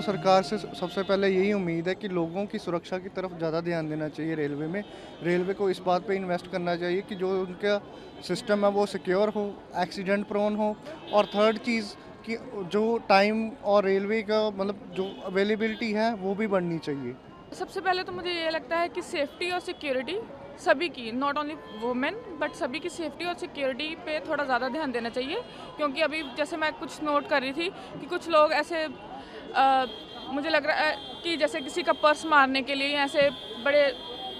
सरकार से सबसे पहले यही उम्मीद है कि लोगों की सुरक्षा की तरफ ज़्यादा ध्यान देना चाहिए रेलवे में। रेलवे को इस बात पे इन्वेस्ट करना चाहिए कि जो उनका सिस्टम है वो सिक्योर हो, एक्सीडेंट प्रोन हो। और थर्ड चीज़ कि जो टाइम और रेलवे का मतलब जो अवेलेबिलिटी है वो भी बढ़नी चाहिए। सबसे पहले तो मुझे ये लगता है कि सेफ्टी और सिक्योरिटी सभी की, नॉट ओनली वुमेन बट सभी की सेफ्टी और सिक्योरिटी पे थोड़ा ज़्यादा ध्यान देना चाहिए। क्योंकि अभी जैसे मैं कुछ नोट कर रही थी कि कुछ लोग ऐसे मुझे लग रहा है कि जैसे किसी का पर्स मारने के लिए ऐसे बड़े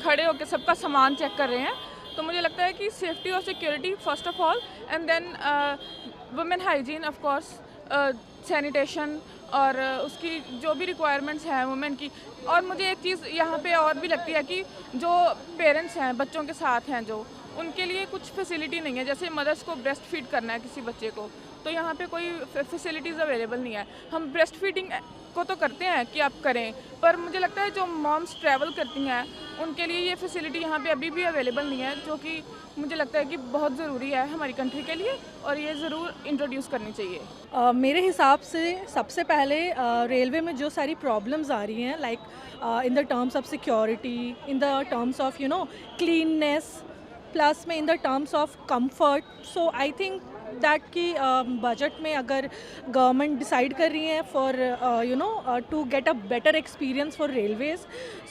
खड़े होकर सबका सामान चेक कर रहे हैं। तो मुझे लगता है कि सेफ्टी और security first of all and then women hygiene of course, sanitation और उसकी जो भी रिक्वायरमेंट्स हैं वुमेन की। और मुझे एक चीज़ यहाँ पे और भी लगती है कि जो पेरेंट्स हैं बच्चों के साथ हैं जो उनके लिए कुछ फैसिलिटी नहीं है। जैसे मदर्स को ब्रेस्ट फीड करना है किसी बच्चे को, तो यहाँ पे कोई फैसिलिटीज़ अवेलेबल नहीं है। हम ब्रेस्ट फीडिंग को तो करते हैं कि आप करें, पर मुझे लगता है जो मॉम्स ट्रैवल करती हैं उनके लिए ये फैसिलिटी यहाँ पे अभी भी अवेलेबल नहीं है, जो कि मुझे लगता है कि बहुत ज़रूरी है हमारी कंट्री के लिए और ये ज़रूर इंट्रोड्यूस करनी चाहिए। मेरे हिसाब से सबसे पहले रेलवे में जो सारी प्रॉब्लम्स आ रही हैं, like in the terms of security, in the terms of cleanliness, plus में in the terms of comfort. So I think that कि बजट में अगर गवर्नमेंट डिसाइड कर रही है for to get a better experience for railways,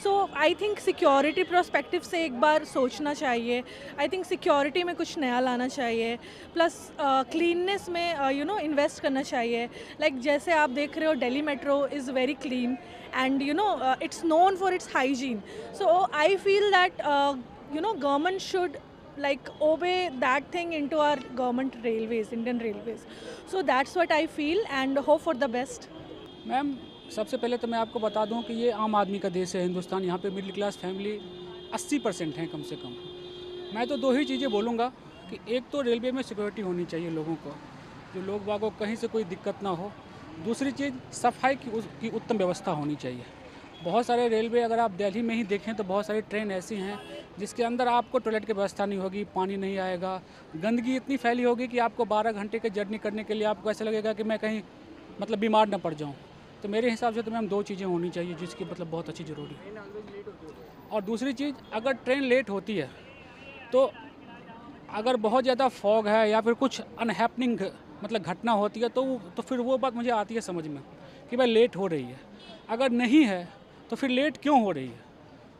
so I think security prospective से एक बार सोचना चाहिए। आई थिंक सिक्योरिटी में कुछ नया लाना चाहिए, प्लस क्लीननेस में इन्वेस्ट करना चाहिए। लाइक जैसे आप देख रहे हो Delhi metro is very clean and it's known for its hygiene. So I feel that government should like obey that thing into our government railways, Indian railways. So that's what I feel and hope for the best. Ma'am, सबसे पहले तो मैं आपको बता दूं कि ये आम आदमी का देश है हिंदुस्तान। यहाँ पे मिडिल क्लास फैमिली 80% हैं कम से कम। मैं तो दो ही चीज़ें बोलूँगा कि एक तो रेलवे में सिक्योरिटी होनी चाहिए लोगों को, जो लोग बागों को कहीं से कोई दिक्कत ना हो। दूसरी चीज़ सफाई की उत्तम व्यवस्था होनी चाहिए। बहुत सारे रेलवे अगर आप दिल्ली में ही देखें तो बहुत सारी ट्रेन ऐसी हैं जिसके अंदर आपको टॉयलेट की व्यवस्था नहीं होगी, पानी नहीं आएगा, गंदगी इतनी फैली होगी कि आपको 12 घंटे के जर्नी करने के लिए आपको ऐसा लगेगा कि मैं कहीं मतलब बीमार ना पड़ जाऊँ। तो मेरे हिसाब से तो मैम दो चीज़ें होनी चाहिए जिसकी मतलब बहुत अच्छी ज़रूरी है। और दूसरी चीज़, अगर ट्रेन लेट होती है तो अगर बहुत ज़्यादा फॉग है या फिर कुछ अनहैपनिंग मतलब घटना होती है तो फिर वो बात मुझे आती है समझ में कि भाई लेट हो रही है। अगर नहीं है तो फिर लेट क्यों हो रही है,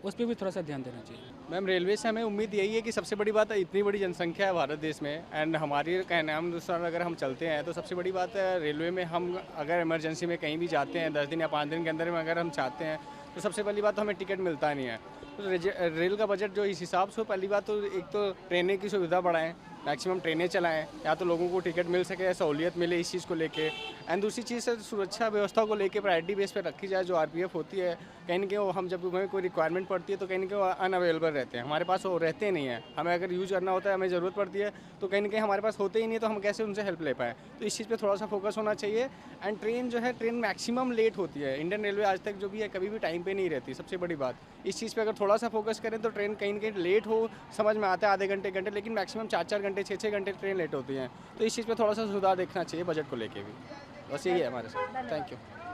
उस पर भी थोड़ा सा ध्यान देना चाहिए। मैम, रेलवे से हमें उम्मीद यही है कि सबसे बड़ी बात है इतनी बड़ी जनसंख्या है भारत देश में एंड हमारी कहने हम अनुसार अगर हम चलते हैं तो सबसे बड़ी बात है रेलवे में हम अगर इमरजेंसी में कहीं भी जाते हैं 10 दिन या 5 दिन के अंदर में अगर हम चाहते हैं तो सबसे पहली बात तो हमें टिकट मिलता नहीं है। तो रेल का बजट जो इस हिसाब से हो, पहली बात तो एक तो ट्रेनें की सुविधा बढ़ाएं, मैक्सिमम ट्रेनें चलाएं या तो लोगों को टिकट मिल सके, सहूलियत मिले इस चीज़ को लेके। एंड दूसरी चीज़ है सुरक्षा व्यवस्था को लेके प्रायोरिटी बेस पे रखी जाए। जो आरपीएफ होती है कहीं ना कहीं वो हम जब हमें कोई रिक्वायरमेंट पड़ती है तो कहीं ना कहीं वो अनअवेलेबल रहते हैं, हमारे पास वो रहते नहीं हैं। हमें अगर यूज़ करना होता है, हमें ज़रूरत पड़ती है तो कहीं ना कहीं हमारे पास होते ही नहीं, तो हम कैसे उनसे हेल्प ले पाएँ। तो इस चीज़ पर थोड़ा सा फोकस होना चाहिए। एंड ट्रेन जो है ट्रेन मैक्सिमम लेट होती है। इंडियन रेलवे आज तक जो भी है कभी भी टाइम पे नहीं रहती। सबसे बड़ी बात इस चीज़ पे अगर थोड़ा सा फोकस करें तो ट्रेन कहीं ना कहीं लेट हो समझ में आता है आधे घंटे घंटे, लेकिन मैक्सिमम 4-4 घंटे 6-6 घंटे ट्रेन लेट होती हैं। तो इस चीज़ पे थोड़ा सा सुधार देखना चाहिए बजट को लेके भी। बस यही है हमारे साथ। Thank you.